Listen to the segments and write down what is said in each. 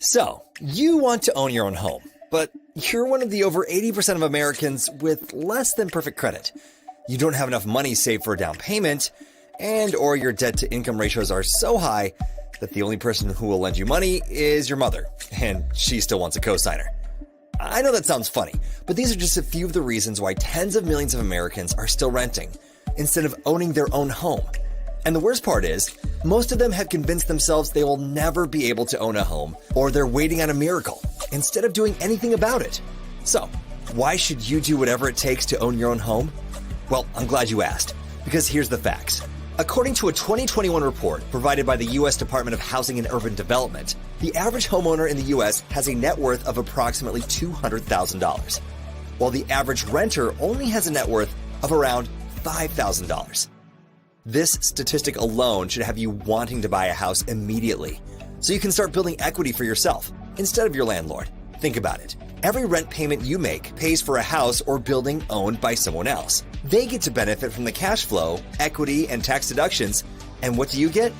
So, you want to own your own home, but you're one of the over 80% of Americans with less than perfect credit. You don't have enough money saved for a down payment, and or your debt-to-income ratios are so high that the only person who will lend you money is your mother, and she still wants a cosigner. I know that sounds funny, but these are just a few of the reasons why tens of millions of Americans are still renting, instead of owning their own home. And the worst part is, most of them have convinced themselves they will never be able to own a home, or they're waiting on a miracle, instead of doing anything about it. So, why should you do whatever it takes to own your own home? Well, I'm glad you asked, because here's the facts. According to a 2021 report provided by the U.S. Department of Housing and Urban Development, the average homeowner in the U.S. has a net worth of approximately $200,000, while the average renter only has a net worth of around $5,000. This statistic alone should have you wanting to buy a house immediately, so you can start building equity for yourself instead of your landlord. Think about it. Every rent payment you make pays for a house or building owned by someone else. They get to benefit from the cash flow, equity, and tax deductions. And what do you get?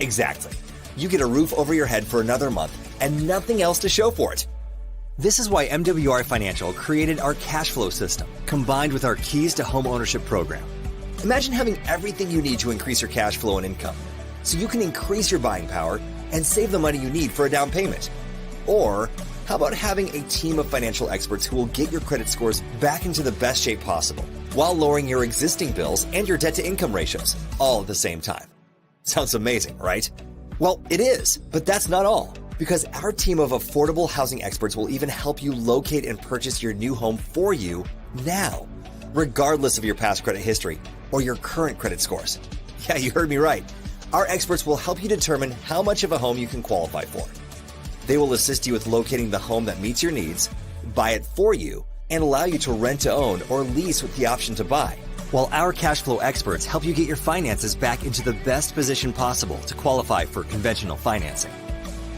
Exactly. You get a roof over your head for another month and nothing else to show for it. This is why MWR Financial created our cash flow system, combined with our Keys to Home Ownership program. Imagine having everything you need to increase your cash flow and income, so you can increase your buying power and save the money you need for a down payment. Or, how about having a team of financial experts who will get your credit scores back into the best shape possible, while lowering your existing bills and your debt-to-income ratios, all at the same time? Sounds amazing, right? Well, it is, but that's not all, because our team of affordable housing experts will even help you locate and purchase your new home for you now, regardless of your past credit history or your current credit scores. Yeah, you heard me right. Our experts will help you determine how much of a home you can qualify for. They will assist you with locating the home that meets your needs, buy it for you, and allow you to rent to own or lease with the option to buy, while our cash flow experts help you get your finances back into the best position possible to qualify for conventional financing.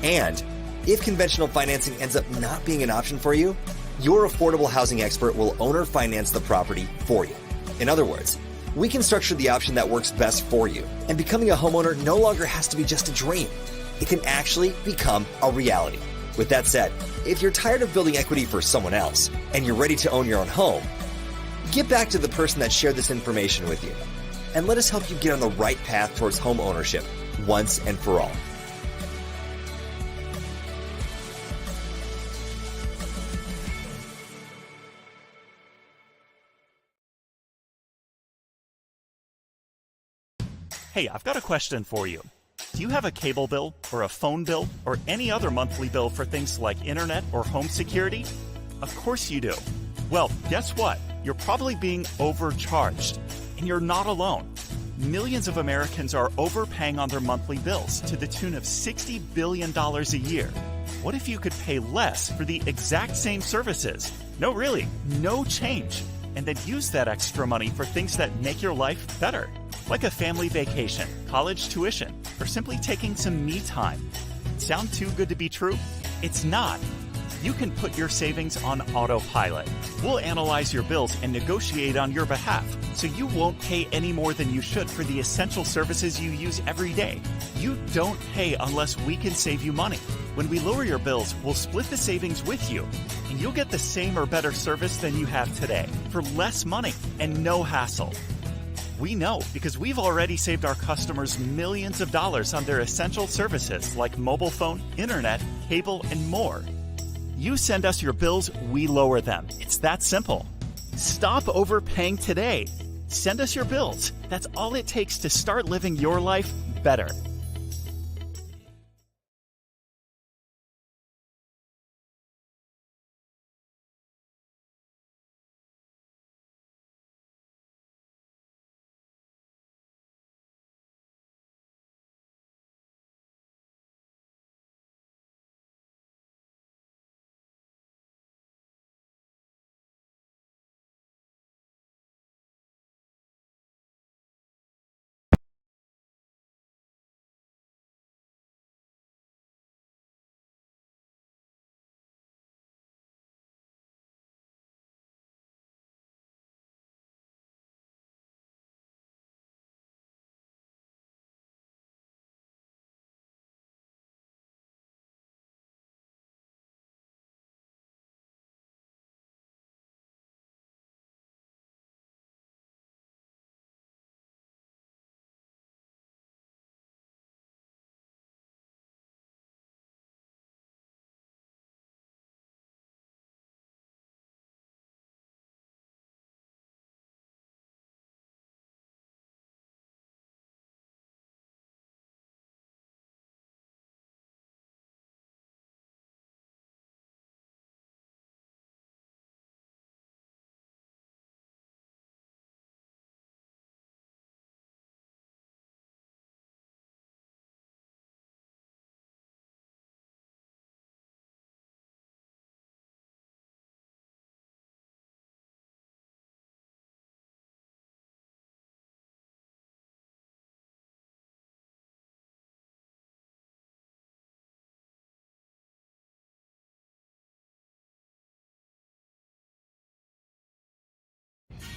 And if conventional financing ends up not being an option for you, your affordable housing expert will owner finance the property for you. In other words, we can structure the option that works best for you, and becoming a homeowner no longer has to be just a dream. It can actually become a reality. With that said, if you're tired of building equity for someone else and you're ready to own your own home, get back to the person that shared this information with you, and let us help you get on the right path towards home ownership once and for all. Hey, I've got a question for you. Do you have a cable bill or a phone bill or any other monthly bill for things like internet or home security? Of course you do. Well, guess what? You're probably being overcharged, and you're not alone. Millions of Americans are overpaying on their monthly bills to the tune of $60 billion a year. What if you could pay less for the exact same services? No, really, no change. And then use that extra money for things that make your life better, like a family vacation, college tuition, or simply taking some me time. Sound too good to be true? It's not. You can put your savings on autopilot. We'll analyze your bills and negotiate on your behalf, so you won't pay any more than you should for the essential services you use every day. You don't pay unless we can save you money. When we lower your bills, we'll split the savings with you, and you'll get the same or better service than you have today for less money and no hassle. We know because we've already saved our customers millions of dollars on their essential services like mobile phone, internet, cable, and more. You send us your bills, we lower them. It's that simple. Stop overpaying today. Send us your bills. That's all it takes to start living your life better.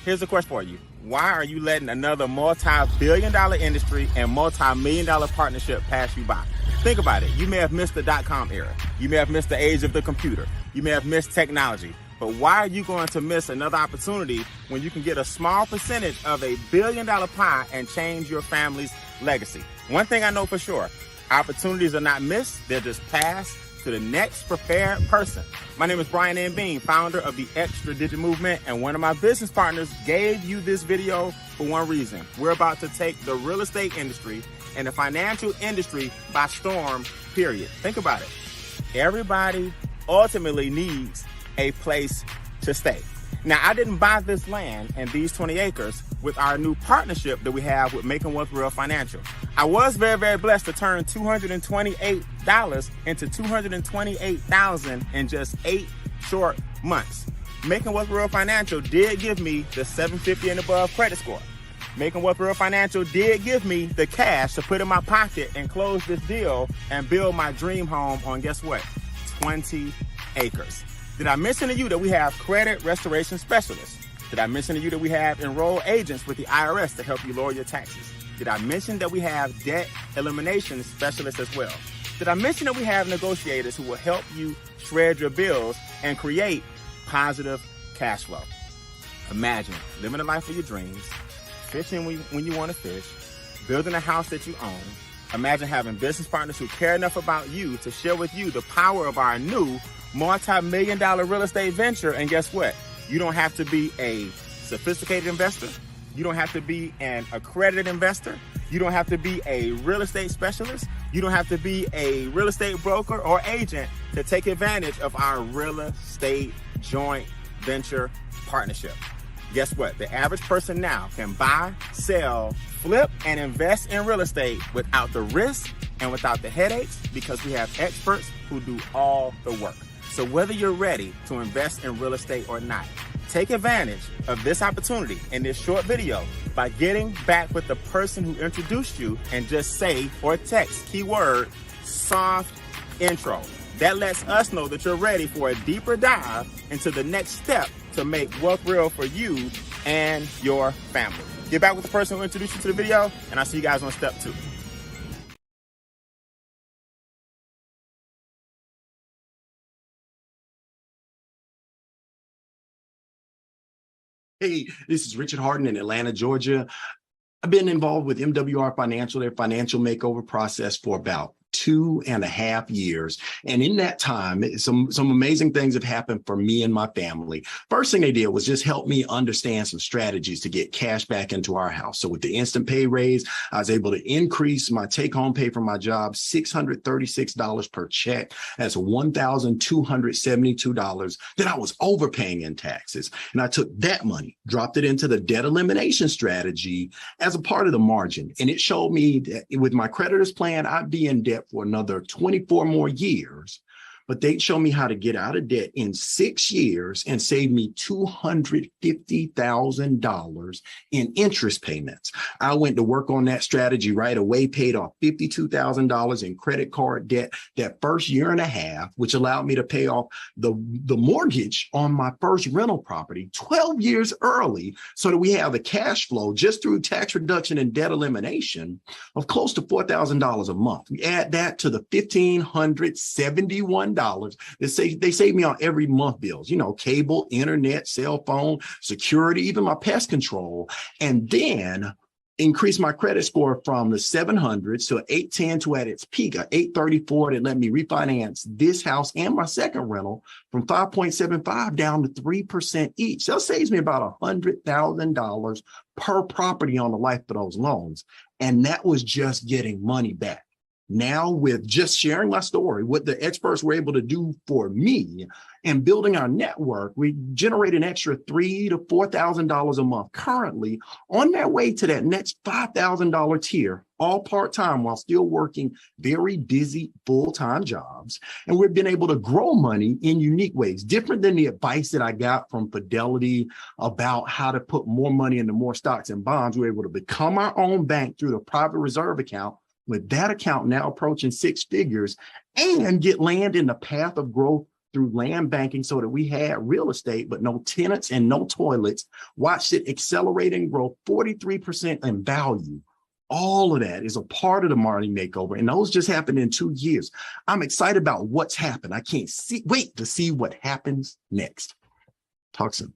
Here's the question for you. Why are you letting another multi-billion-dollar industry and multi-million-dollar partnership pass you by? Think about it. You may have missed the dot-com era. You may have missed the age of the computer. You may have missed technology. But why are you going to miss another opportunity when you can get a small percentage of a billion-dollar pie and change your family's legacy? One thing I know for sure, opportunities are not missed. They're just passed to the next prepared person. My name is Brian M. Bean, founder of the Extra Digit Movement, and one of my business partners gave you this video for one reason. We're about to take the real estate industry and the financial industry by storm, period. Think about it. Everybody ultimately needs a place to stay. Now, I didn't buy this land and these 20 acres with our new partnership that we have with Making Wealth Real Financial. I was very, very blessed to turn $228 into $228,000 in just 8 short months. Making Wealth Real Financial did give me the 750 and above credit score. Making Wealth Real Financial did give me the cash to put in my pocket and close this deal and build my dream home on, guess what? 20 acres. Did I mention to you that we have credit restoration specialists? Did I mention to you that we have enrolled agents with the IRS to help you lower your taxes? Did I mention that we have debt elimination specialists as well? Did I mention that we have negotiators who will help you shred your bills and create positive cash flow? Imagine living the life of your dreams, fishing when you want to fish, building a house that you own. Imagine having business partners who care enough about you to share with you the power of our new multi-million-dollar real estate venture. And guess what? You don't have to be a sophisticated investor. You don't have to be an accredited investor. You don't have to be a real estate specialist. You don't have to be a real estate broker or agent to take advantage of our real estate joint venture partnership. Guess what? The average person now can buy, sell, flip, and invest in real estate without the risk and without the headaches, because we have experts who do all the work. So whether you're ready to invest in real estate or not, take advantage of this opportunity in this short video by getting back with the person who introduced you and just say or text keyword soft intro. That lets us know that you're ready for a deeper dive into the next step to make wealth real for you and your family. Get back with the person who introduced you to the video, and I'll see you guys on step 2. Hey, this is Richard Harden in Atlanta, Georgia. I've been involved with MWR Financial, their financial makeover process, for about 2.5 years. And in that time, some amazing things have happened for me and my family. First thing they did was just help me understand some strategies to get cash back into our house. So with the instant pay raise, I was able to increase my take-home pay from my job, $636 per check. That's $1,272 that I was overpaying in taxes. And I took that money, dropped it into the debt elimination strategy as a part of the margin. And it showed me that with my creditors plan, I'd be in debt for another 24 more years, but they'd show me how to get out of debt in 6 years and save me $250,000 in interest payments. I went to work on that strategy right away, paid off $52,000 in credit card debt that first year and a half, which allowed me to pay off the mortgage on my first rental property 12 years early, so that we have the cash flow just through tax reduction and debt elimination of close to $4,000 a month. We add that to the $1,571 they save me on every month bills, cable, internet, cell phone, security, even my pest control, and then increase my credit score from the 700s to 810 to at its peak, a 834 that let me refinance this house and my second rental from 5.75 down to 3% each. So that saves me about $100,000 per property on the life of those loans. And that was just getting money back. Now, with just sharing my story, what the experts were able to do for me and building our network, we generate an extra $3,000 to $4,000 a month currently, on their way to that next $5,000 tier, all part-time while still working very busy full-time jobs. And we've been able to grow money in unique ways, different than the advice that I got from Fidelity about how to put more money into more stocks and bonds. We're able to become our own bank through the private reserve account, with that account now approaching 6 figures, and get land in the path of growth through land banking so that we had real estate, but no tenants and no toilets. Watched it accelerate and grow 43% in value. All of that is a part of the Marley makeover. And those just happened in 2 years. I'm excited about what's happened. I can't wait to see what happens next. Talk soon.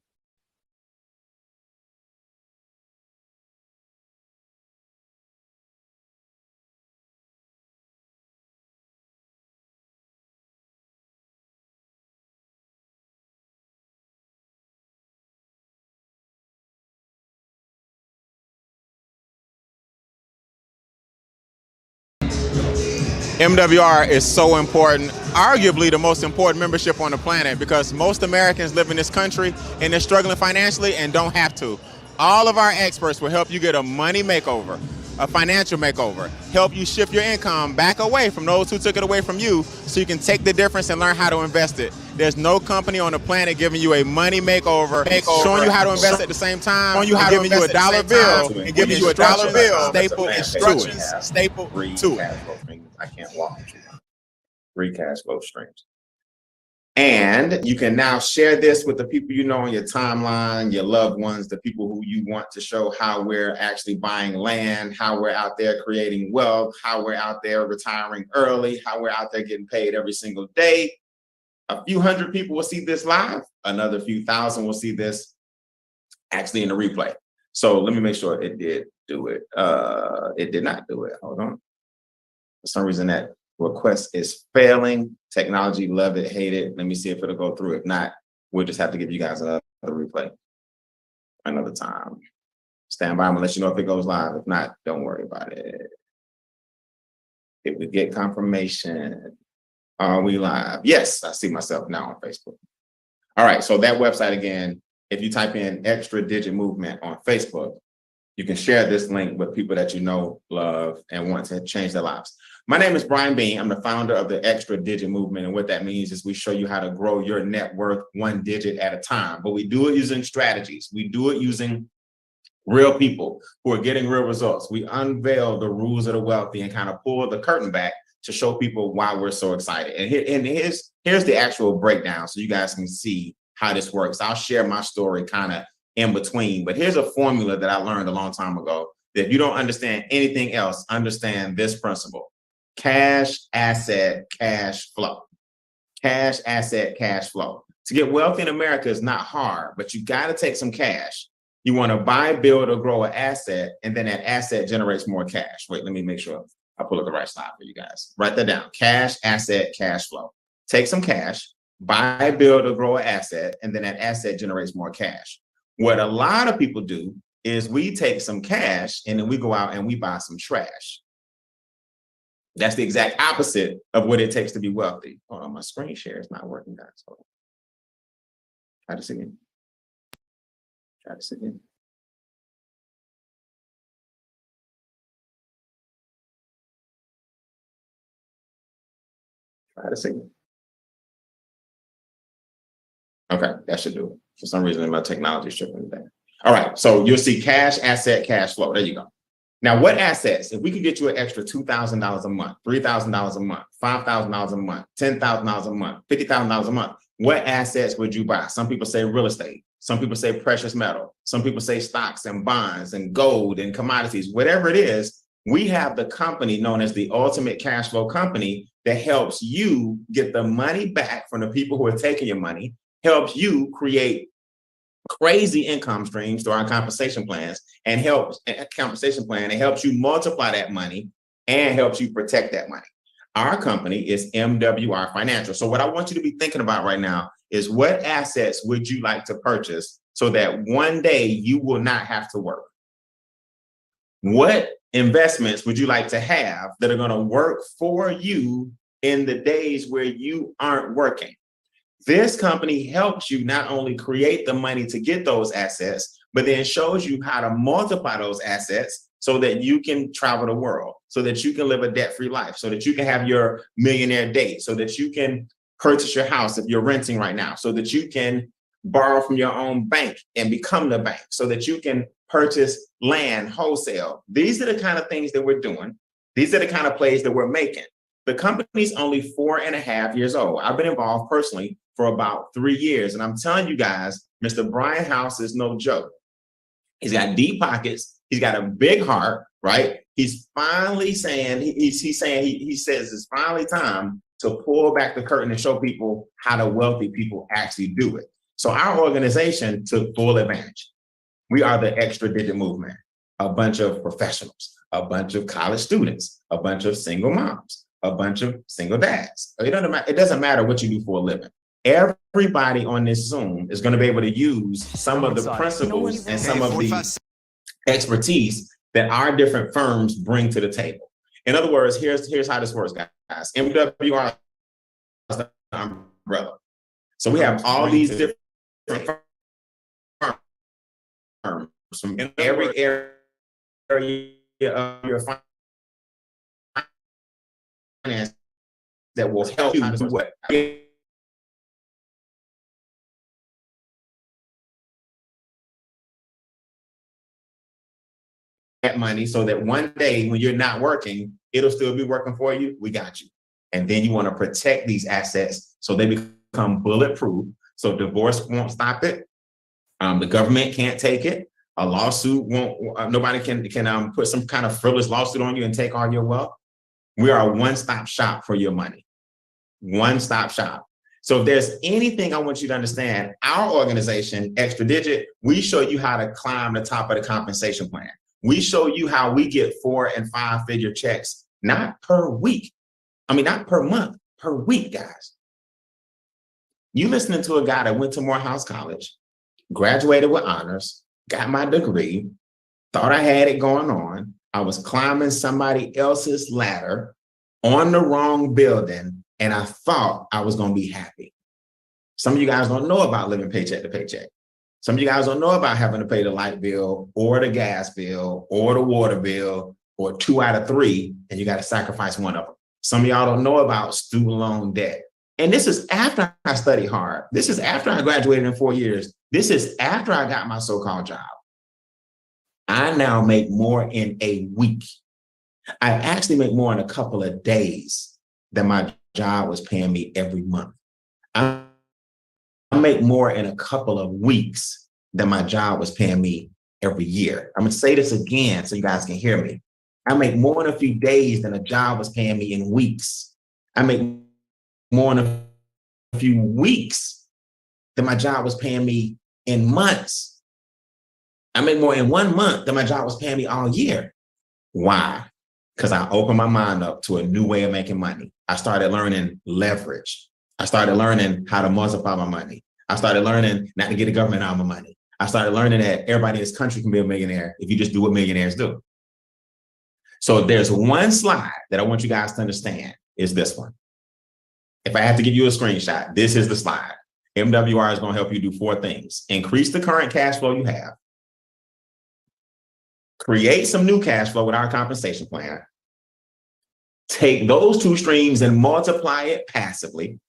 MWR is so important, arguably the most important membership on the planet, because most Americans live in this country and they're struggling financially and don't have to. All of our experts will help you get a money makeover, a financial makeover, help you shift your income back away from those who took it away from you so you can take the difference and learn how to invest it. There's no company on the planet giving you a money makeover, showing you how to invest at the same time, showing you how to giving you a dollar bill, and giving you a dollar bill, staple instructions, staple to it. I can't walk with you. 3 cash flow streams. And you can now share this with the people you know on your timeline, your loved ones, the people who you want to show how we're actually buying land, how we're out there creating wealth, how we're out there retiring early, how we're out there getting paid every single day. A few hundred people will see this live. Another few thousand will see this actually in the replay. So let me make sure it did do it. It did not do it. Hold on. For some reason that request is failing. Technology, love it, hate it. Let me see if it'll go through. If not, we'll just have to give you guys another replay another time. Stand by, I'm gonna let you know if it goes live. If not, don't worry about it. If we get confirmation, are we live? Yes, I see myself now on Facebook. All right, so that website again, if you type in Extra Digit Movement on Facebook, you can share this link with people that you know, love, and want to change their lives. My name is Brian Bean. I'm the founder of the Extra Digit Movement. And what that means is we show you how to grow your net worth 1 digit at a time. But we do it using strategies. We do it using real people who are getting real results. We unveil the rules of the wealthy and kind of pull the curtain back to show people why we're so excited. And here's the actual breakdown so you guys can see how this works. I'll share my story kind of in between, but here's a formula that I learned a long time ago that if you don't understand anything else, understand this principle. Cash, asset, cash flow. Cash, asset, cash flow. To get wealthy in America is not hard, but you got to take some cash. You want to buy, build, or grow an asset, and then that asset generates more cash. Wait, let me make sure I pull up the right slide for you guys. Write that down. Cash, asset, cash flow. Take some cash, buy, build, or grow an asset, and then that asset generates more cash. What a lot of people do is we take some cash and then we go out and we buy some trash. That's the exact opposite of what it takes to be wealthy. Hold on, my screen share is not working, guys. Hold on. Try this again. Try this again. Try this again. Okay, that should do it. For some reason, my technology is tripping today. All right, so you'll see cash, asset, cash flow. There you go. Now, what assets, if we could get you an extra $2,000 a month, $3,000 a month, $5,000 a month, $10,000 a month, $50,000 a month, what assets would you buy? Some people say real estate. Some people say precious metal. Some people say stocks and bonds and gold and commodities. Whatever it is, we have the company known as the Ultimate Cash Flow Company that helps you get the money back from the people who are taking your money, helps you create crazy income streams through our compensation plans, and helps you multiply that money and helps you protect that money. Our company is MWR Financial. So what I want you to be thinking about right now is what assets would you like to purchase so that one day you will not have to work? What investments would you like to have that are going to work for you in the days where you aren't working? This company helps you not only create the money to get those assets, but then shows you how to multiply those assets so that you can travel the world, so that you can live a debt-free life, so that you can have your millionaire date, so that you can purchase your house if you're renting right now, so that you can borrow from your own bank and become the bank, so that you can purchase land wholesale. These are the kind of things that we're doing. These are the kind of plays that we're making. The company's only 4.5 years old. I've been involved personally for about 3 years. And I'm telling you guys, Mr. Brian House is no joke. He's got deep pockets. He's got a big heart, right? He's finally saying, he says it's finally time to pull back the curtain and show people how the wealthy people actually do it. So our organization took full advantage. We are the Extra Digit Movement, a bunch of professionals, a bunch of college students, a bunch of single moms, a bunch of single dads. It doesn't matter what you do for a living. Everybody on this Zoom is going to be able to use some of the principles and some of the expertise that our different firms bring to the table. In other words, here's how this works, guys. MWR is the umbrella. So we have all these different firms from every area of your finance that will help you do what? That money so that one day when you're not working, it'll still be working for you. We got you. And then you want to protect these assets so they become bulletproof. So divorce won't stop it. The government can't take it. A lawsuit won't, nobody can put some kind of frivolous lawsuit on you and take all your wealth. We are a one-stop shop for your money. One-stop shop. So if there's anything I want you to understand, our organization, Extra Digit, we show you how to climb the top of the compensation plan. We show you how we get 4- and 5-figure checks, not per week. Not per month, per week, guys. You listening to a guy that went to Morehouse College, graduated with honors, got my degree, thought I had it going on. I was climbing somebody else's ladder on the wrong building, and I thought I was going to be happy. Some of you guys don't know about living paycheck to paycheck. Some of you guys don't know about having to pay the light bill or the gas bill or the water bill or 2 out of 3, and you got to sacrifice one of them. Some of y'all don't know about student loan debt. And this is after I studied hard. This is after I graduated in 4 years. This is after I got my so-called job. I now make more in a week. I actually make more in a couple of days than my job was paying me every month. I make more in a couple of weeks than my job was paying me every year. I'm going to say this again so you guys can hear me. I make more in a few days than a job was paying me in weeks. I make more in a few weeks than my job was paying me in months. I make more in 1 month than my job was paying me all year. Why? Because I opened my mind up to a new way of making money. I started learning leverage. I started learning how to multiply my money. I started learning not to get the government out of my money. I started learning that everybody in this country can be a millionaire if you just do what millionaires do. So there's one slide that I want you guys to understand is this one. If I have to give you a screenshot, this is the slide. MWR is going to help you do 4 things. Increase the current cash flow you have. Create some new cash flow with our compensation plan. Take those 2 streams and multiply it passively.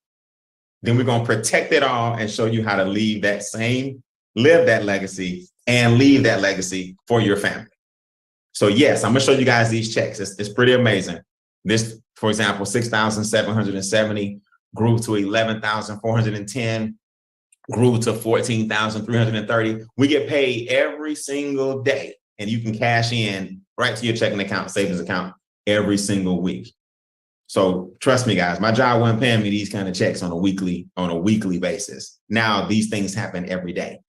Then we're going to protect it all and show you how to live that legacy and leave that legacy for your family. So yes, I'm going to show you guys these checks. It's pretty amazing. This, for example, 6,770 grew to 11,410, grew to 14,330. We get paid every single day, and you can cash in right to your checking account, savings account every single week. So trust me, guys, my job wasn't paying me these kind of checks on a weekly basis. Now these things happen every day.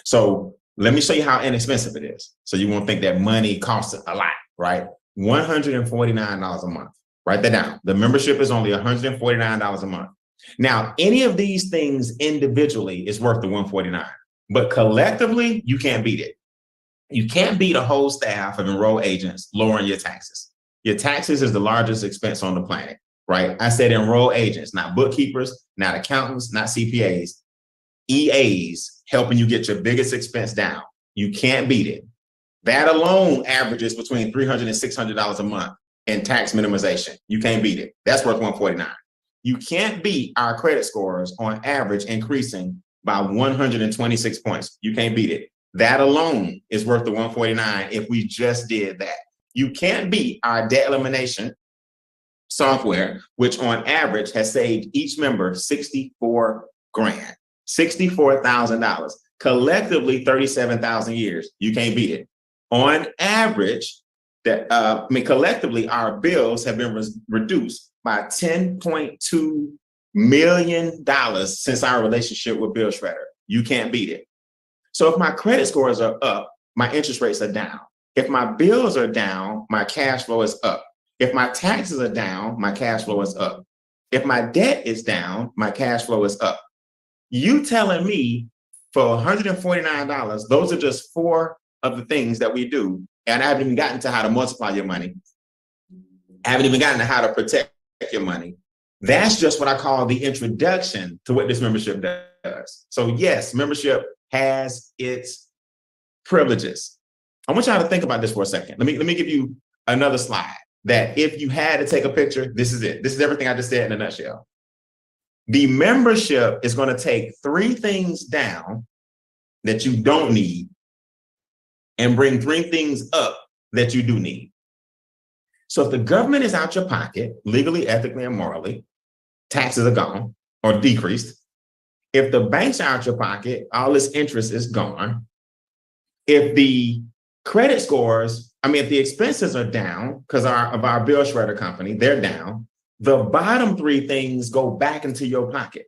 So let me show you how inexpensive it is. So you won't think that money costs a lot, right? $149 a month. Write that down. The membership is only $149 a month. Now, any of these things individually is worth the $149, but collectively, you can't beat it. You can't beat a whole staff of enrolled agents lowering your taxes. Your taxes is the largest expense on the planet, right? I said enrolled agents, not bookkeepers, not accountants, not CPAs, EAs helping you get your biggest expense down. You can't beat it. That alone averages between $300 and $600 a month in tax minimization. You can't beat it. That's worth $149. You can't beat our credit scores on average increasing by 126 points. You can't beat it. That alone is worth the $149 if we just did that. You can't beat our debt elimination software, which on average has saved each member $64 grand, $64,000, collectively 37,000 years. You can't beat it. On average, collectively, our bills have been reduced by $10.2 million since our relationship with Bill Shredder. You can't beat it. So if my credit scores are up, my interest rates are down. If my bills are down, my cash flow is up. If my taxes are down, my cash flow is up. If my debt is down, my cash flow is up. You telling me for $149, those are just 4 of the things that we do. And I haven't even gotten to how to multiply your money. I haven't even gotten to how to protect your money. That's just what I call the introduction to what this membership does. So yes, membership has its privileges. I want y'all to think about this for a second. Let me give you another slide that if you had to take a picture, this is it. This is everything I just said in a nutshell. The membership is going to take 3 things down that you don't need and bring 3 things up that you do need. So if the government is out your pocket, legally, ethically, and morally, taxes are gone or decreased. If the banks are out your pocket, all this interest is gone. If the credit scores, if the expenses are down because of our bill shredder company, they're down. The bottom 3 things go back into your pocket.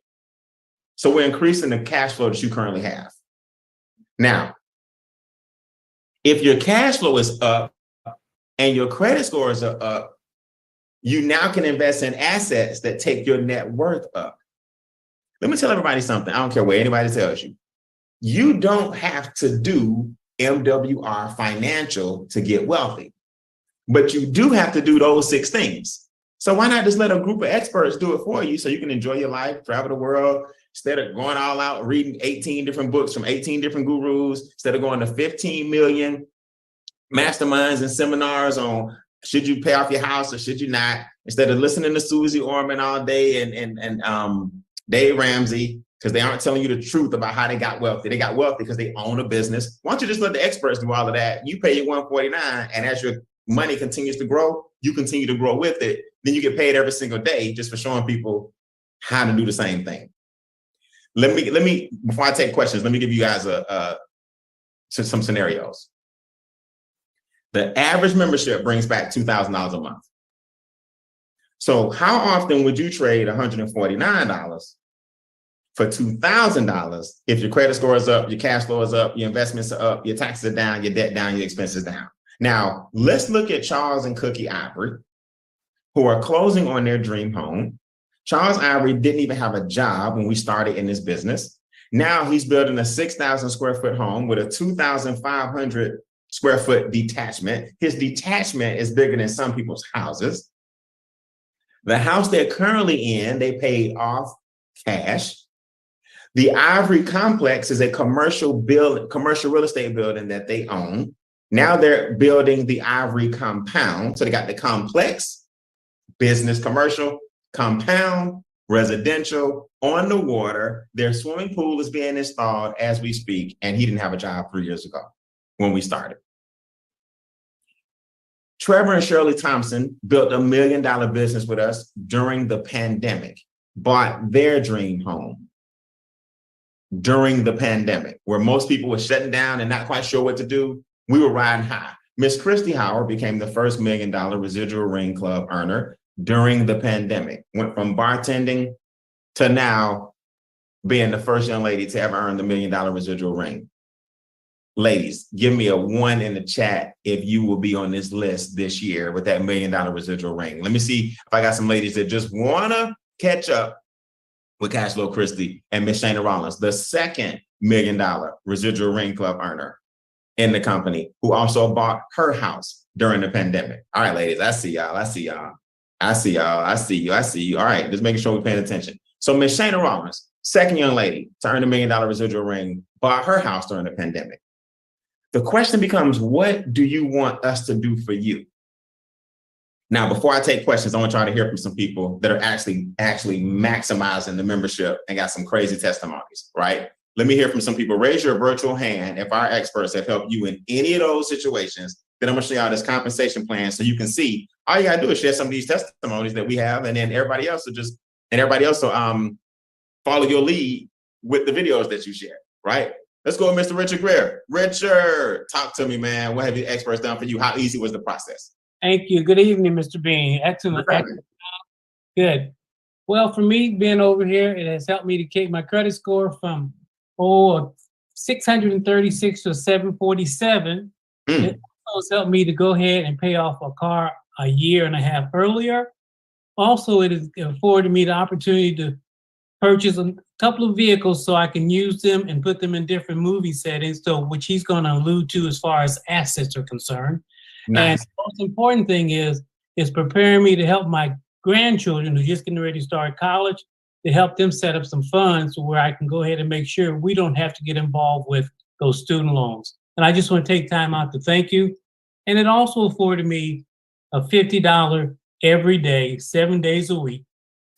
So we're increasing the cash flow that you currently have. Now, if your cash flow is up and your credit scores are up, you now can invest in assets that take your net worth up. Let me tell everybody something. I don't care what anybody tells you. You don't have to do MWR financial to get wealthy, but you do have to do those 6 things. So why not just let a group of experts do it for you so you can enjoy your life, travel the world, instead of going all out, reading 18 different books from 18 different gurus, instead of going to 15 million masterminds and seminars on should you pay off your house or should you not, instead of listening to Susie Orman all day and Dave Ramsey, because they aren't telling you the truth about how they got wealthy. They got wealthy because they own a business. Why don't you just let the experts do all of that? You pay your $149, and as your money continues to grow, you continue to grow with it. Then you get paid every single day just for showing people how to do the same thing. Let me before I take questions, let me give you guys some scenarios. The average membership brings back $2,000 a month. So how often would you trade $149 for $2,000 if your credit score is up, your cash flow is up, your investments are up, your taxes are down, your debt down, your expenses down? Now, let's look at Charles and Cookie Ivory, who are closing on their dream home. Charles Ivory didn't even have a job when we started in this business. Now he's building a 6,000 square foot home with a 2,500 square foot detachment. His detachment is bigger than some people's houses. The house they're currently in, they paid off cash. The Ivory complex is a commercial real estate building that they own. Now they're building the Ivory compound. So they got the complex, business, commercial, compound, residential, on the water. Their swimming pool is being installed as we speak, and he didn't have a job 3 years ago when we started. Trevor and Shirley Thompson built $1 million business with us during the pandemic, bought their dream home during the pandemic, where most people were shutting down and not quite sure what to do. We were riding high. Miss Christy Howard became the first $1 million residual ring club earner during the pandemic, went from bartending to now being the first young lady to ever earn the $1 million residual ring. Ladies, give me a 1 in the chat if you will be on this list this year with that $1 million residual ring. Let me see if I got some ladies that just want to catch up with Cashflow Christie and Miss Shana Rollins, the second $1 million residual ring club earner in the company, who also bought her house during the pandemic. All right, ladies, I see y'all. I see y'all. I see y'all. I see you. I see you. All right, just making sure we're paying attention. So Miss Shana Rollins, second young lady to earn $1 million residual ring, bought her house during the pandemic. The question becomes, what do you want us to do for you? Now, before I take questions, I want y'all to hear from some people that are actually maximizing the membership and got some crazy testimonies, right? Let me hear from some people. Raise your virtual hand if our experts have helped you in any of those situations. Then I'm gonna show y'all this compensation plan so you can see. All you gotta do is share some of these testimonies that we have, and then everybody else will follow your lead with the videos that you share, right? Let's go with Mr. Richard Greer. Richard, talk to me, man. What have the experts done for you? How easy was the process? Thank you. Good evening, Mr. Bean. Excellent. Good. Well, for me, being over here, it has helped me to keep my credit score from 636 to 747. It also has helped me to go ahead and pay off a car a year and a half earlier. Also, it has afforded me the opportunity to purchase a couple of vehicles so I can use them and put them in different movie settings, so which he's going to allude to as far as assets are concerned. Nice. And the most important thing is preparing me to help my grandchildren who are just getting ready to start college, to help them set up some funds where I can go ahead and make sure we don't have to get involved with those student loans. And I just want to take time out to thank you. And it also afforded me a $50 every day, 7 days a week,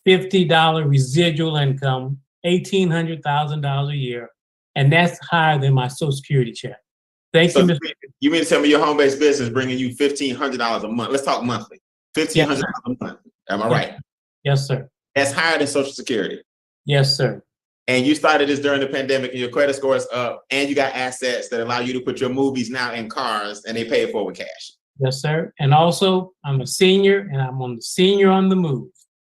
$50 residual income, $1,800,000 a year. And that's higher than my Social Security check. Thank you, Mr. You mean to tell me your home-based business bringing you $1,500 a month? Let's talk monthly. $1,500 a month. Am I right? Yes, sir. That's higher than Social Security. Yes, sir. And you started this during the pandemic, and your credit score is up, and you got assets that allow you to put your movies now in cars, and they pay it for with cash. Yes, sir. And also, I'm a senior, and I'm on the senior on the move.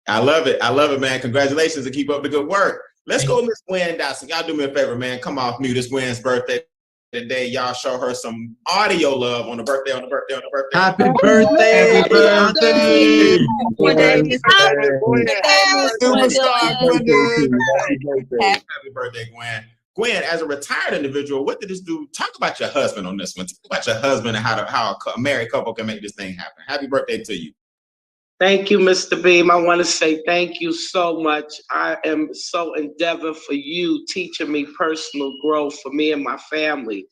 I love it. I love it, man. Congratulations and keep up the good work. Let's go, Miss Gwen Dawson. Y'all do me a favor, man. Come off mute. It's Gwen's birthday today. Y'all show her some audio love on the birthday, on the birthday, on the birthday. Happy birthday. Happy birthday. Happy birthday, Gwen. Gwen, as a retired individual, what did this do? Talk about your husband on this one. Talk about your husband and how a married couple can make this thing happen. Happy birthday to you. Thank you, Mr. Beam. I want to say thank you so much. I am so endeavored for you teaching me personal growth for me and my family.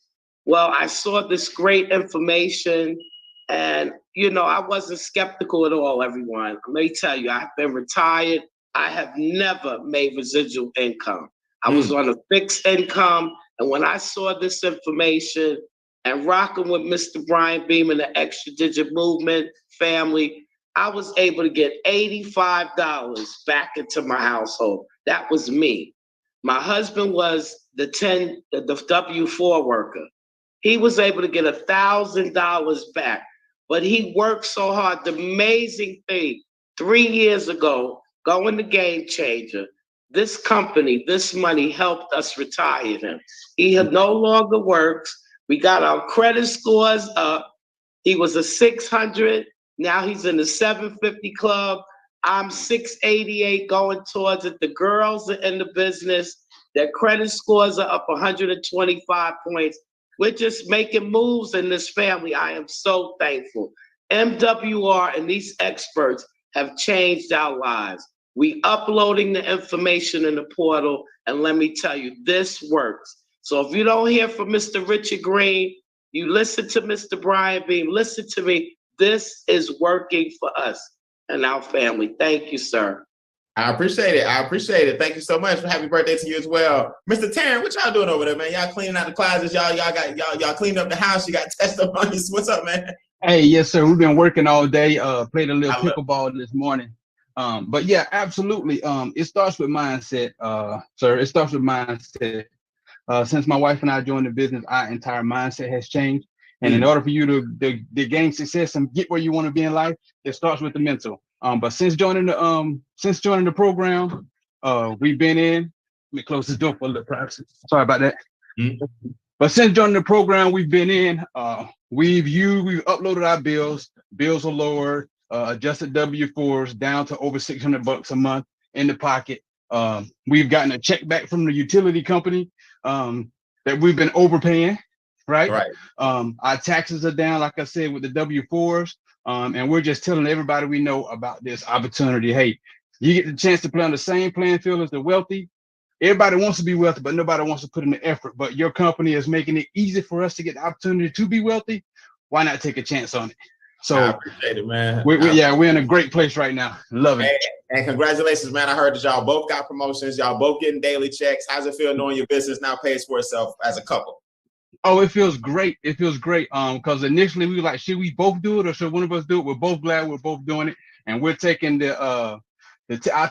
Well, I saw this great information and, I wasn't skeptical at all, everyone. Let me tell you, I've been retired. I have never made residual income. I was on a fixed income. And when I saw this information and rocking with Mr. Brian Beam and the Extra Digit Movement family, I was able to get $85 back into my household. That was me. My husband was the W-4 worker. He was able to get $1,000 back, but he worked so hard. The amazing thing, 3 years ago, going to Game Changer, this company, this money helped us retire him. He no longer works. We got our credit scores up. He was a 600. Now he's in the 750 club. I'm 688 going towards it. The girls are in the business. Their credit scores are up 125 points. We're just making moves in this family. I am so thankful. MWR and these experts have changed our lives. We uploading the information in the portal, and let me tell you, this works. So if you don't hear from Mr. Richard Green, you listen to Mr. Brian Beam, listen to me. This is working for us and our family. Thank you, sir. I appreciate it. I appreciate it. Thank you so much. Happy birthday to you as well. Mr. Taryn, what y'all doing over there, man? Y'all cleaning out the closets. Y'all cleaning up the house. You got testimonies. What's up, man? Hey, yes, sir. We've been working all day. Played a little pickleball this morning. But yeah, absolutely. It starts with mindset, sir. It starts with mindset. Since my wife and I joined the business, our entire mindset has changed. And in order for you to gain success and get where you want to be in life, it starts with the mental. But since joining the program, we've been in. Let me close this door for a little privacy. Sorry about that. But since joining the program, we've been in. We've uploaded our bills. Bills are lower. Adjusted W-4s down to over $600 a month in the pocket. We've gotten a check back from the utility company that we've been overpaying. Right. Our taxes are down, like I said, with the W-4s. And we're just telling everybody we know about this opportunity. Hey, you get the chance to play on the same playing field as the wealthy. Everybody wants to be wealthy, but nobody wants to put in the effort. But your company is making it easy for us to get the opportunity to be wealthy. Why not take a chance on it? So I appreciate it, man. We're in a great place right now. Love it. And congratulations, man. I heard that y'all both got promotions. Y'all both getting daily checks. How's it feel knowing your business now pays for itself as a couple? Oh, it feels great. It feels great. Because initially we were like, should we both do it or should one of us do it? We're both glad we're both doing it, and we're taking our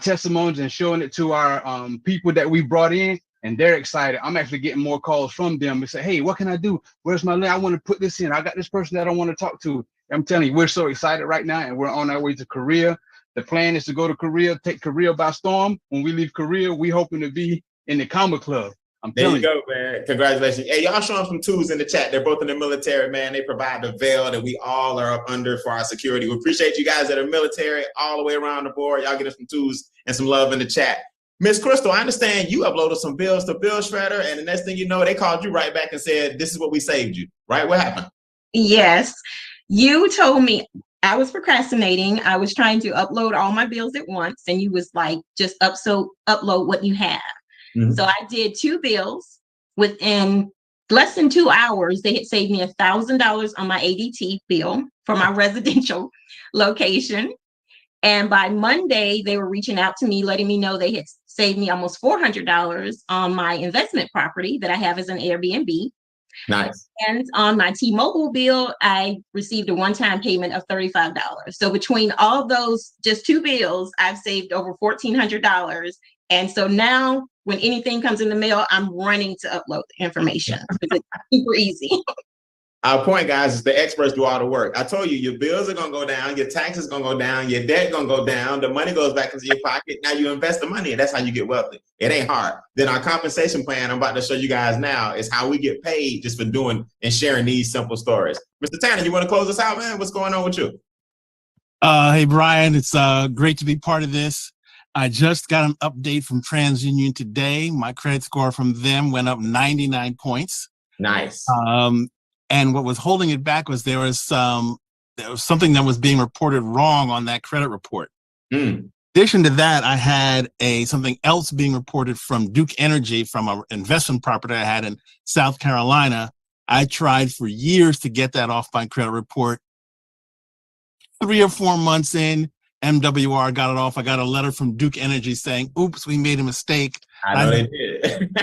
testimonies and showing it to our people that we brought in. and they're excited. I'm actually getting more calls from them. They say, hey, what can I do? Where's my link? I want to put this in. I got this person that I want to talk to. I'm telling you, we're so excited right now, and we're on our way to Korea. The plan is to go to Korea, take Korea by storm. When we leave Korea, we hoping to be in the Comma Club. I'm There telling you go, man. Congratulations. Hey, y'all show them some tools in the chat. They're both in the military, man. They provide the veil that we all are up under for our security. We appreciate you guys that are military all the way around the board. Y'all get us some tools and some love in the chat. Miss Crystal, I understand you uploaded some bills to Bill Shredder, and the next thing you know, they called you right back and said, this is what we saved you, right? What happened? Yes. You told me I was procrastinating. I was trying to upload all my bills at once, and you was like, just upload what you have. Mm-hmm. So I did 2 bills. Within less than 2 hours, they had saved me $1,000 on my ADT bill for my residential location. And by Monday, they were reaching out to me, letting me know they had saved me almost $400 on my investment property that I have as an Airbnb. Nice. And on my T-Mobile bill, I received a one-time payment of $35. So between all those, just 2 bills, I've saved over $1,400. And so now when anything comes in the mail, I'm running to upload the information. It's super easy. Our point, guys, is the experts do all the work. I told you, your bills are going to go down, your taxes going to go down, your debt going to go down, the money goes back into your pocket. Now you invest the money, and that's how you get wealthy. It ain't hard. Then our compensation plan I'm about to show you guys now is how we get paid just for doing and sharing these simple stories. Mr. Tanner, you want to close us out, man? What's going on with you? Hey, Brian, it's great to be part of this. I just got an update from TransUnion today. My credit score from them went up 99 points. Nice. And what was holding it back was there was something that was being reported wrong on that credit report. In addition to that, I had something else being reported from Duke Energy from an investment property I had in South Carolina. I tried for years to get that off my credit report. 3 or 4 months in, MWR got it off. I got a letter from Duke Energy saying, oops, we made a mistake. I know they did.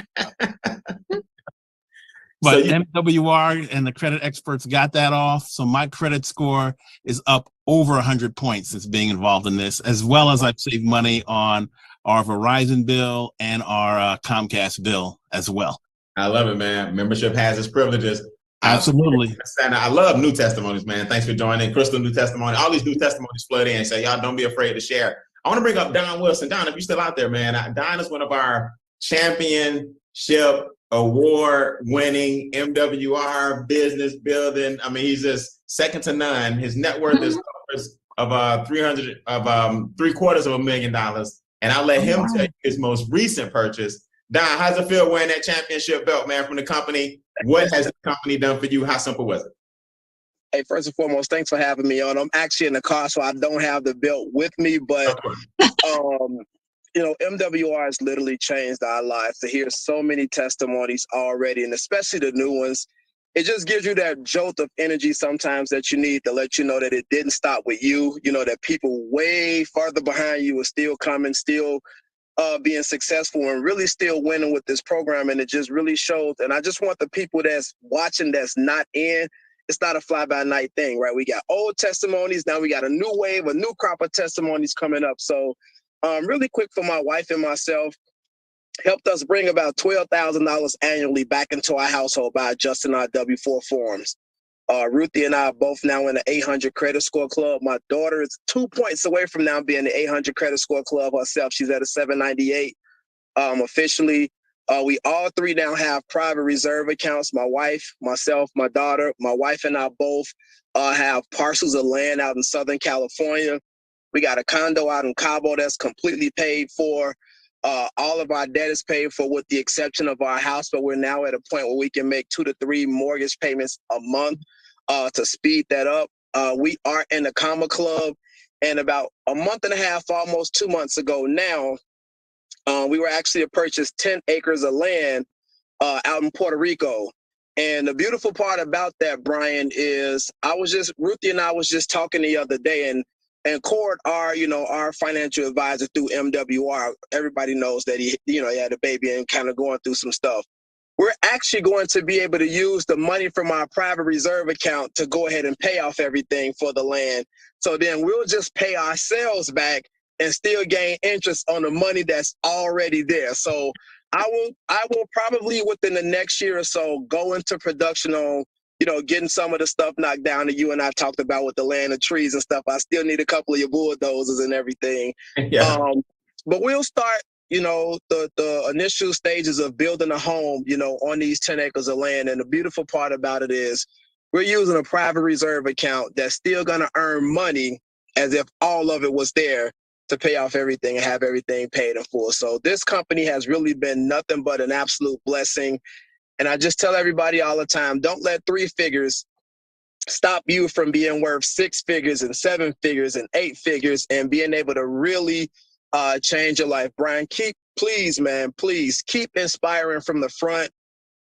But so MWR and the credit experts got that off. So my credit score is up over 100 points since being involved in this, as well as I've saved money on our Verizon bill and our Comcast bill as well. I love it, man. Membership has its privileges. Absolutely. I love new testimonies, man. Thanks for joining. Crystal, new testimony. All these new testimonies flood in. So y'all don't be afraid to share. I want to bring up Don Wilson. Don, if you're still out there, man, Don is one of our championship award-winning MWR business building. I mean, he's just second to none. His net worth is of $750,000, and I'll let him tell you his most recent purchase. Don, how's it feel wearing that championship belt, man, from the company? What has the company done for you? How simple was it? Hey, first and foremost, thanks for having me on. I'm actually in the car, so I don't have the belt with me, but you know, MWR has literally changed our lives. To hear so many testimonies already, and especially the new ones, it just gives you that jolt of energy sometimes that you need to let you know that it didn't stop with you. You know, that people way farther behind you are still coming, still being successful, and really still winning with this program. And it just really shows. And I just want the people that's watching that's not in, it's not a fly-by-night thing, right? We got old testimonies. Now we got a new wave, a new crop of testimonies coming up. So really quick, for my wife and myself, helped us bring about $12,000 annually back into our household by adjusting our W-4 forms. Ruthie and I are both now in the 800 credit score club. My daughter is 2 points away from now being the 800 credit score club herself. She's at a 798 officially. We all 3 now have private reserve accounts. My wife, myself, my daughter, my wife and I both have parcels of land out in Southern California. We got a condo out in Cabo that's completely paid for. All of our debt is paid for with the exception of our house, but we're now at a point where we can make 2 to 3 mortgage payments a month to speed that up. We are in the Comma Club, and about a month and a half, almost 2 months ago now, we were actually to purchase 10 acres of land out in Puerto Rico. And the beautiful part about that, Brian, is Ruthie and I was just talking the other day, and Cord, our financial advisor through MWR, everybody knows that he had a baby and kind of going through some stuff. We're actually going to be able to use the money from our private reserve account to go ahead and pay off everything for the land. So then we'll just pay ourselves back and still gain interest on the money that's already there. So I will probably within the next year or so go into production on, getting some of the stuff knocked down that you and I talked about with the land of trees and stuff. I still need a couple of your bulldozers and everything. Yeah. But we'll start, the initial stages of building a home, on these 10 acres of land. And the beautiful part about it is we're using a private reserve account that's still going to earn money as if all of it was there to pay off everything and have everything paid in full. So this company has really been nothing but an absolute blessing. And I just tell everybody all the time, don't let 3 figures stop you from being worth 6 figures and 7 figures and 8 figures and being able to really change your life. Brian, please keep inspiring from the front,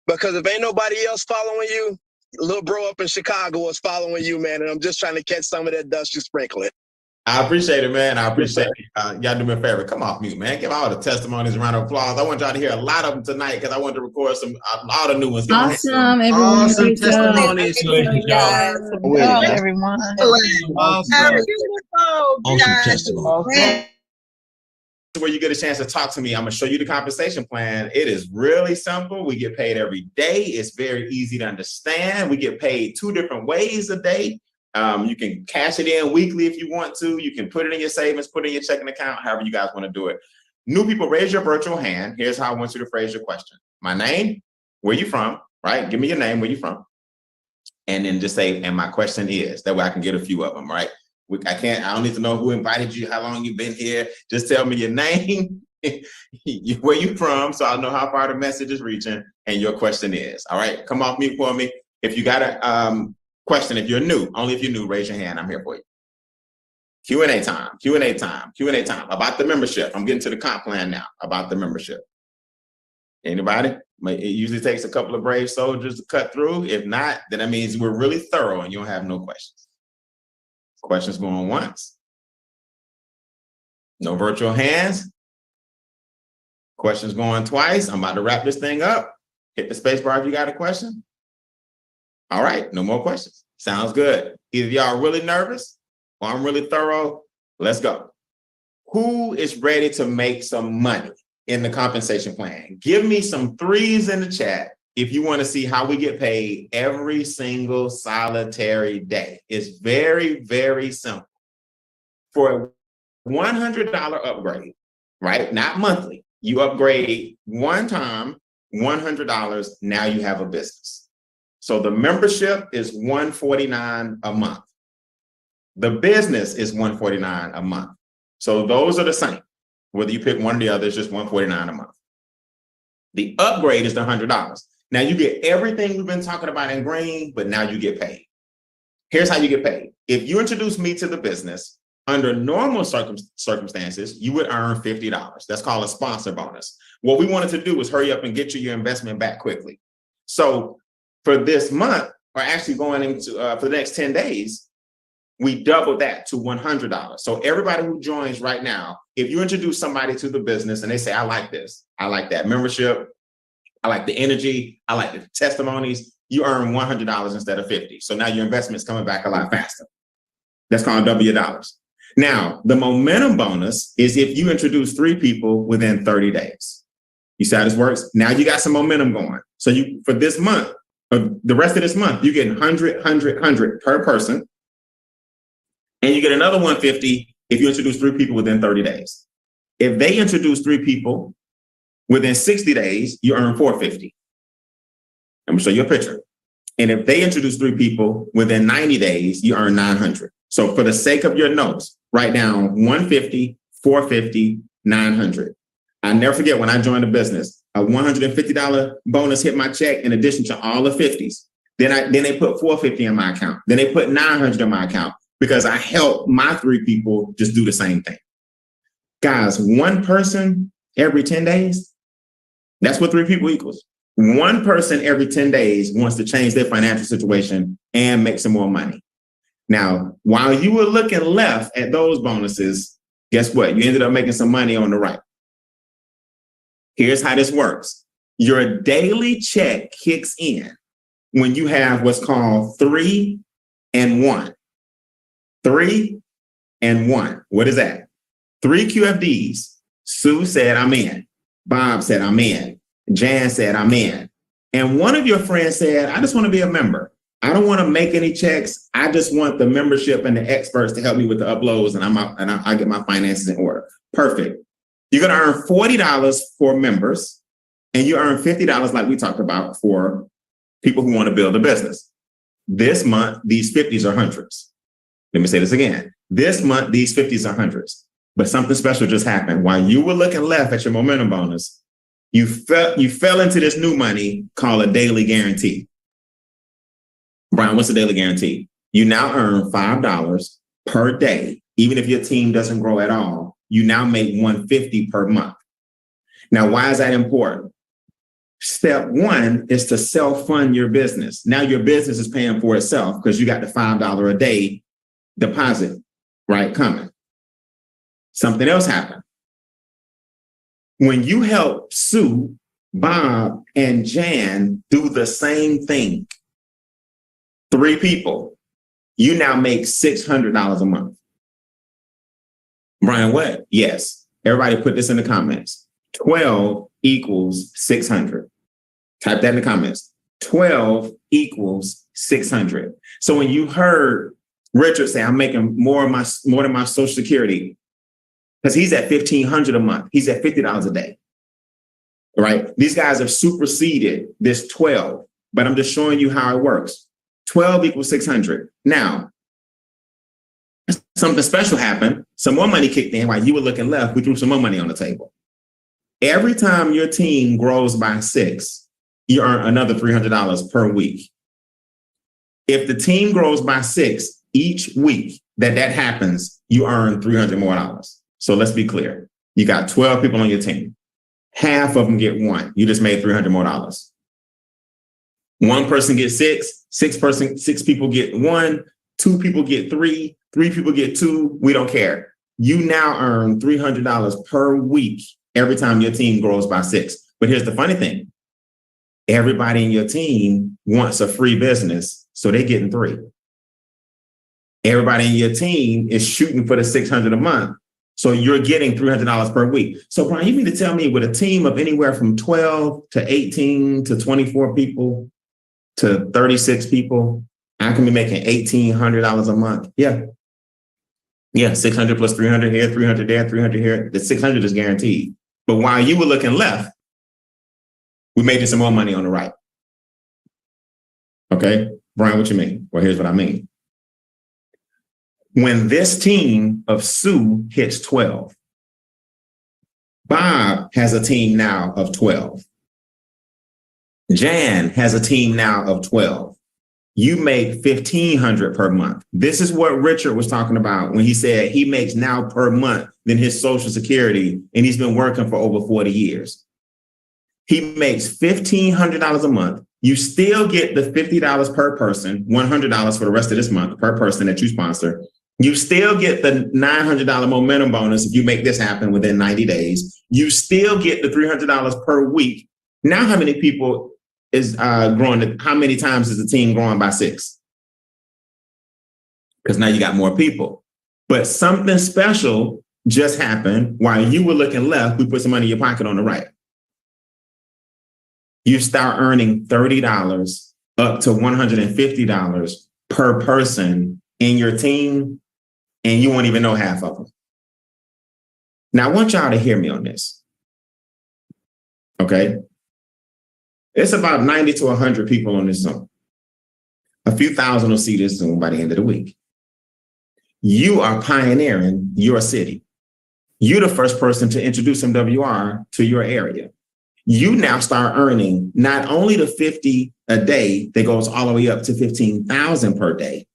because if ain't nobody else following you, little bro up in Chicago is following you, man. And I'm just trying to catch some of that dust you sprinkling. I appreciate it, man. I appreciate it. Y'all do me a favor. Come off mute, man. Give all the testimonies a round of applause. I want y'all to hear a lot of them tonight because I want to record all the new ones. Awesome, everyone. Awesome Great job. testimonies. Good job, everyone. Awesome. Awesome testimony. Where you get a chance to talk to me, I'm going to show you the compensation plan. It is really simple. We get paid every day. It's very easy to understand. We get paid 2 different ways a day. You can cash it in weekly if you want to. You can put it in your savings, put it in your checking account, however you guys want to do it. New people, raise your virtual hand. Here's how I want you to phrase your question. My name, where you from, right? Give me your name, where you from. And then just say, and my question is. That way I can get a few of them, right? I don't need to know who invited you, how long you've been here. Just tell me your name, where you from, so I'll know how far the message is reaching, and your question is. All right, come off mute for me. If you got a question, if you're new, only if you're new, raise your hand. I'm here for you. Q&A time, Q&A time, Q&A time. About the membership. I'm getting to the comp plan now. About the membership. Anybody? It usually takes a couple of brave soldiers to cut through. If not, then that means we're really thorough and you don't have no questions. Questions going once. No virtual hands. Questions going twice. I'm about to wrap this thing up. Hit the space bar if you got a question. All right, no more questions. Sounds good. Either y'all are really nervous or I'm really thorough. Let's go. Who is ready to make some money in the compensation plan? Give me some 3s in the chat if you want to see how we get paid every single solitary day. It's very, very simple. For a $100 upgrade, right? Not monthly. You upgrade one time, $100. Now you have a business. So the membership is $149 a month. The business is $149 a month. So those are the same. Whether you pick one or the other, it's just $149 a month. The upgrade is the $100. Now you get everything we've been talking about in green, but now you get paid. Here's how you get paid. If you introduce me to the business, under normal circumstances, you would earn $50. That's called a sponsor bonus. What we wanted to do was hurry up and get you your investment back quickly. So for this month, or actually going into for the next 10 days, we doubled that to $100. So everybody who joins right now, if you introduce somebody to the business and they say, I like this, I like that membership, I like the energy, I like the testimonies, you earn $100 instead of $50. So now your investment's coming back a lot faster. That's called double your dollars. Now, the momentum bonus is if you introduce 3 people within 30 days. You see how this works? Now you got some momentum going. So you, for this month, the rest of this month, you get 100, 100, 100 per person. And you get another 150 if you introduce 3 people within 30 days. If they introduce 3 people within 60 days, you earn 450. I'm gonna show you a picture. And if they introduce 3 people within 90 days, you earn 900. So for the sake of your notes, write down 150, 450, 900. I never forget when I joined the business, a $150 bonus hit my check in addition to all the 50s. Then they put 450 in my account. Then they put 900 in my account because I helped my 3 people just do the same thing. Guys, 1 person every 10 days, that's what 3 people equals. 1 person every 10 days wants to change their financial situation and make some more money. Now, while you were looking left at those bonuses, guess what? You ended up making some money on the right. Here's how this works. Your daily check kicks in when you have what's called 3 and 1. 3 and 1. What is that? 3 QFDs. Sue said, I'm in. Bob said, I'm in. Jan said, I'm in. And one of your friends said, I just want to be a member. I don't want to make any checks. I just want the membership and the experts to help me with the uploads, and I get my finances in order. Perfect. You're going to earn $40 for members, and you earn $50 like we talked about for people who want to build a business. This month, these 50s are hundreds. Let me say this again. This month, these 50s are hundreds. But something special just happened. While you were looking left at your momentum bonus, you fell into this new money called a daily guarantee. Brian, what's a daily guarantee? You now earn $5 per day. Even if your team doesn't grow at all, you now make $150 per month. Now, why is that important? Step one is to self-fund your business. Now your business is paying for itself because you got the $5 a day deposit, right, coming. Something else happened. When you help Sue, Bob, and Jan do the same thing, 3 people, you now make $600 a month. Brian, what? Yes. Everybody put this in the comments. 12 equals 600. Type that in the comments. 12 equals 600. So when you heard Richard say, I'm making more than my Social Security, because he's at $1,500 a month. He's at $50 a day, right? These guys have superseded this 12, but I'm just showing you how it works. 12 equals 600. Now, something special happened. Some more money kicked in while you were looking left. We threw some more money on the table. Every time your team grows by 6, you earn another $300 per week. If the team grows by 6 each week that happens, you earn $300 more. So let's be clear. You got 12 people on your team. Half of them get 1. You just made $300 more. 1 person gets 6, 6 people get 1, 2 people get 3, 3 people get 2. We don't care. You now earn $300 per week every time your team grows by 6. But here's the funny thing. Everybody in your team wants a free business, so they're getting 3. Everybody in your team is shooting for the $600 a month, so you're getting $300 per week. So Brian, you mean to tell me with a team of anywhere from 12 to 18 to 24 people to 36 people, I can be making $1,800 a month? Yeah. Yeah, 600 plus 300 here, 300 there, 300 here. The 600 is guaranteed. But while you were looking left, we made you some more money on the right. Okay, Brian, what you mean? Well, here's what I mean. When this team of Sue hits 12, Bob has a team now of 12. Jan has a team now of 12. You make $1,500 per month. This is what Richard was talking about when he said he makes now per month than his Social Security, and he's been working for over 40 years. He makes $1,500 a month. You still get the $50 per person, $100 for the rest of this month per person that you sponsor. You still get the $900 momentum bonus if you make this happen within 90 days. You still get the $300 per week. Now, how many people is growing? How many times is the team growing by 6? Because now you got more people. But something special just happened while you were looking left. We put some money in your pocket on the right. You start earning $30 up to $150 per person in your team, and you won't even know half of them. Now, I want y'all to hear me on this. Okay? It's about 90 to 100 people on this Zoom. A few thousand will see this Zoom by the end of the week. You are pioneering your city. You're the first person to introduce MWR to your area. You now start earning not only the $50 a day that goes all the way up to $15,000 per day,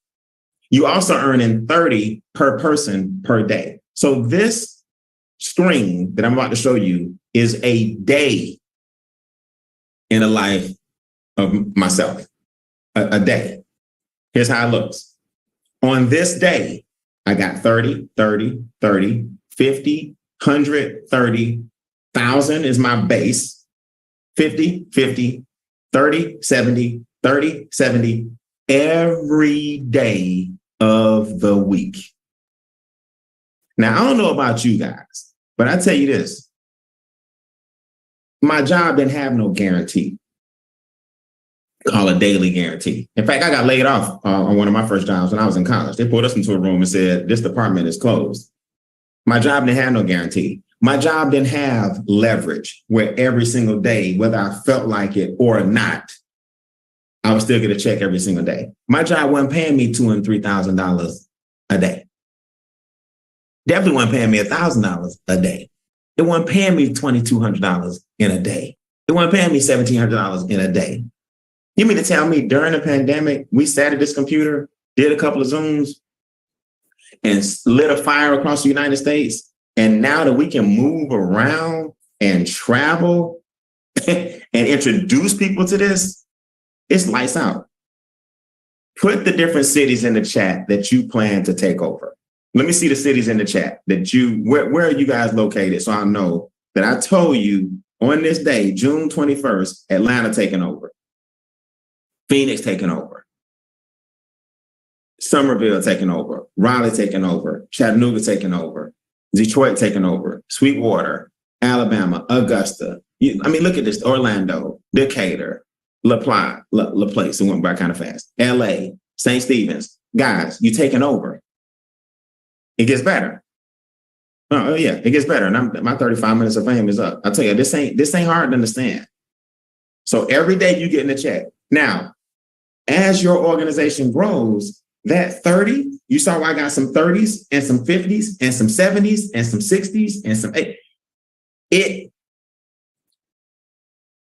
you also earning $30 per person per day. So this screen that I'm about to show you is a day in the life of myself, a day. Here's how it looks. On this day, I got 30, 30, 30, 50, 100, 30, 1,000 is my base. 50, 50, 30, 70, 30, 70, every day of the week. Now, I don't know about you guys, but I tell you this. My job didn't have no guarantee. Call a daily guarantee. In fact, I got laid off on one of my first jobs when I was in college. They put us into a room and said, this department is closed. My job didn't have no guarantee. My job didn't have leverage where every single day, whether I felt like it or not, I would still get a check every single day. My job wasn't paying me $2,000 and $3,000 a day. Definitely wasn't paying me $1,000 a day. It wasn't paying me $2,200 in a day. It wasn't paying me $1,700 in a day. You mean to tell me during the pandemic, we sat at this computer, did a couple of Zooms, and lit a fire across the United States? And now that we can move around and travel and introduce people to this, it's lights out. Put the different cities in the chat that you plan to take over. Let me see the cities in the chat that where are you guys located? So I know that I told you on this day, June 21st, Atlanta taking over. Phoenix taking over. Somerville taking over. Raleigh taking over. Chattanooga taking over. Detroit taking over. Sweetwater, Alabama, Augusta. Look at this. Orlando, Decatur, LaPlace. It went by kind of fast. LA, St. Stephen's. Guys, you taking over. It gets better. Oh yeah, it gets better. And my 35 minutes of fame is up. I tell you, this ain't hard to understand. So every day you get in the check. Now, as your organization grows, that 30, you saw I got some 30s and some 50s and some 70s and some 60s and some 8.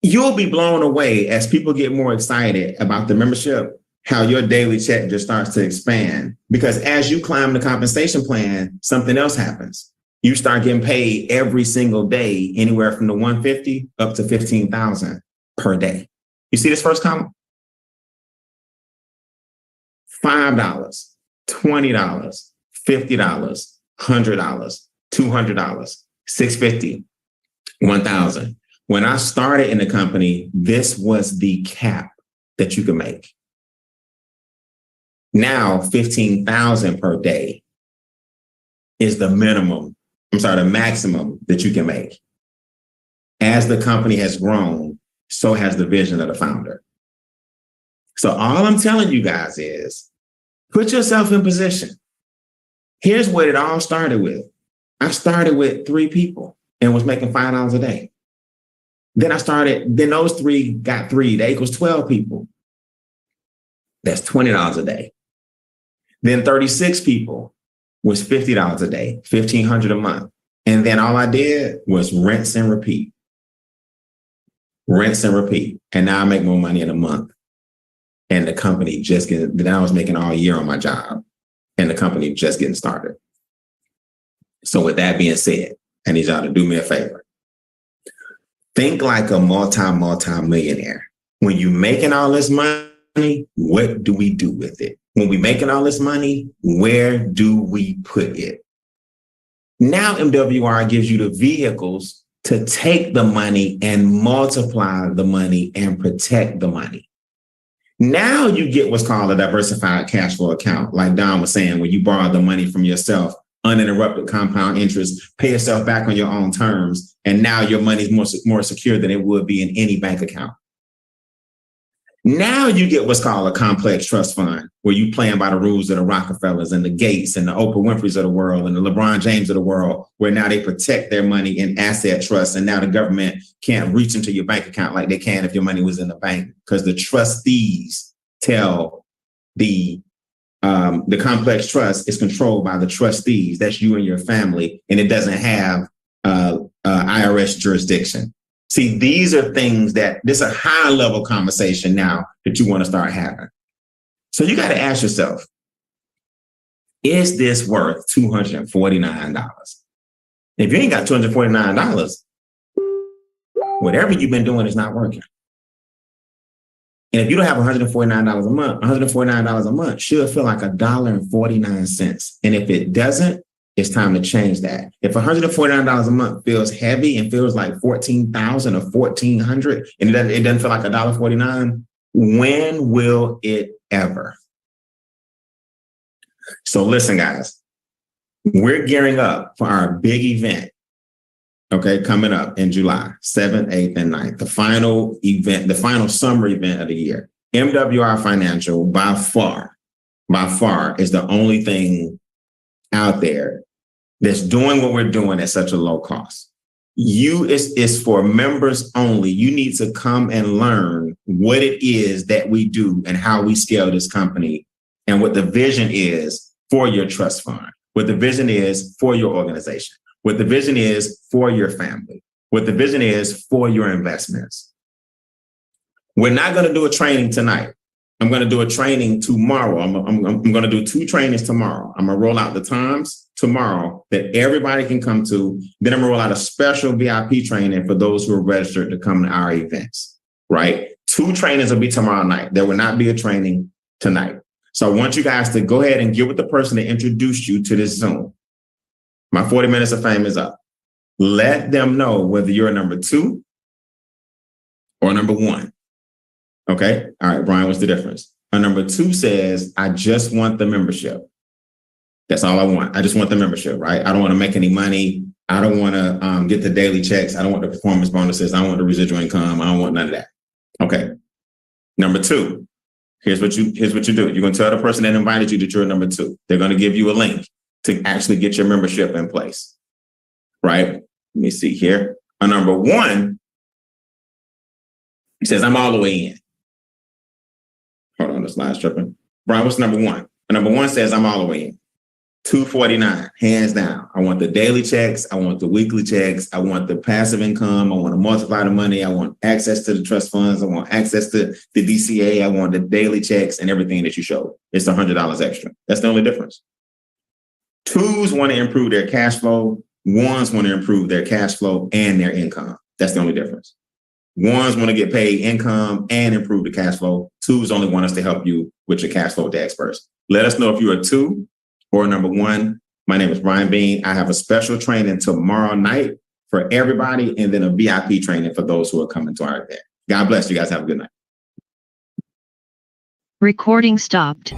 You'll be blown away as people get more excited about the membership, how your daily check just starts to expand. Because as you climb the compensation plan, something else happens. You start getting paid every single day, anywhere from the 150 up to 15,000 per day. You see this first column? $5, $20, $50, $100, $200, $650, $1,000. When I started in the company, this was the cap that you could make. Now, 15,000 per day is the maximum that you can make. As the company has grown, so has the vision of the founder. So all I'm telling you guys is put yourself in position. Here's what it all started with. I started with 3 people and was making $5 a day. Then those 3 got 3. That equals 12 people. That's $20 a day. Then 36 people was $50 a day, $1,500 a month. And then all I did was rinse and repeat. Rinse and repeat. And now I make more money in a month. And the company then I was making all year on my job. And the company just getting started. So with that being said, I need y'all to do me a favor. Think like a multi-millionaire. When you're making all this money, what do we do with it? When we're making all this money, where do we put it? Now MWR gives you the vehicles to take the money and multiply the money and protect the money. Now you get what's called a diversified cash flow account, like Don was saying, where you borrow the money from yourself, uninterrupted compound interest, pay yourself back on your own terms, and now your money is more secure than it would be in any bank account. Now you get what's called a complex trust fund, where you playing by the rules of the Rockefellers and the Gates and the Oprah Winfreys of the world and the LeBron James of the world, where now they protect their money in asset trusts, and now the government can't reach into your bank account like they can if your money was in the bank, because the trustees tell the complex trust is controlled by the trustees. That's you and your family, and it doesn't have IRS jurisdiction. See, these are things this is a high level conversation now that you want to start having. So you got to ask yourself, is this worth $249? If you ain't got $249, whatever you've been doing is not working. And if you don't have $149 a month, $149 a month should feel like $1.49. And if it doesn't, it's time to change that. If $149 a month feels heavy and feels like $14,000 or $1,400, and it doesn't feel like $1.49, when will it ever? So listen, guys, we're gearing up for our big event Okay, coming up in July, 7th, 8th, and 9th. The final event, the final summer event of the year. MWR Financial, by far, is the only thing out there that's doing what we're doing at such a low cost. It's for members only. You need to come and learn what it is that we do and how we scale this company and what the vision is for your trust fund, what the vision is for your organization, what the vision is for your family, what the vision is for your investments. We're not going to do a training tonight. I'm going to do a training tomorrow. I'm going to do 2 trainings tomorrow. I'm going to roll out the times tomorrow that everybody can come to. Then I'm going to roll out a special VIP training for those who are registered to come to our events, right? 2 trainings will be tomorrow night. There will not be a training tonight. So I want you guys to go ahead and get with the person that introduced you to this Zoom. My 40 minutes of fame is up. Let them know whether you're a number 2 or number 1. Okay. All right, Brian, what's the difference? A number 2 says, I just want the membership. That's all I want. I just want the membership, right? I don't want to make any money. I don't want to get the daily checks. I don't want the performance bonuses. I don't want the residual income. I don't want none of that. Okay. Number 2, here's what you do. You're going to tell the person that invited you that you're a number 2. They're going to give you a link to actually get your membership in place, right? Let me see here. A number 1, he says, I'm all the way in. Hold on, the slide's tripping. Brian, what's number 1? A number 1 says, I'm all the way in. $249, hands down. I want the daily checks. I want the weekly checks. I want the passive income. I want to multiply the money. I want access to the trust funds. I want access to the DCA. I want the daily checks and everything that you showed. It's $100 extra. That's the only difference. 2s want to improve their cash flow. 1s want to improve their cash flow and their income. That's the only difference. 1s want to get paid income and improve the cash flow. 2s only want us to help you with your cash flow with the experts. Let us know if you're a 2 or number 1. My name is Brian Bean. I have a special training tomorrow night for everybody and then a VIP training for those who are coming to our event. God bless you guys. Have a good night. Recording stopped.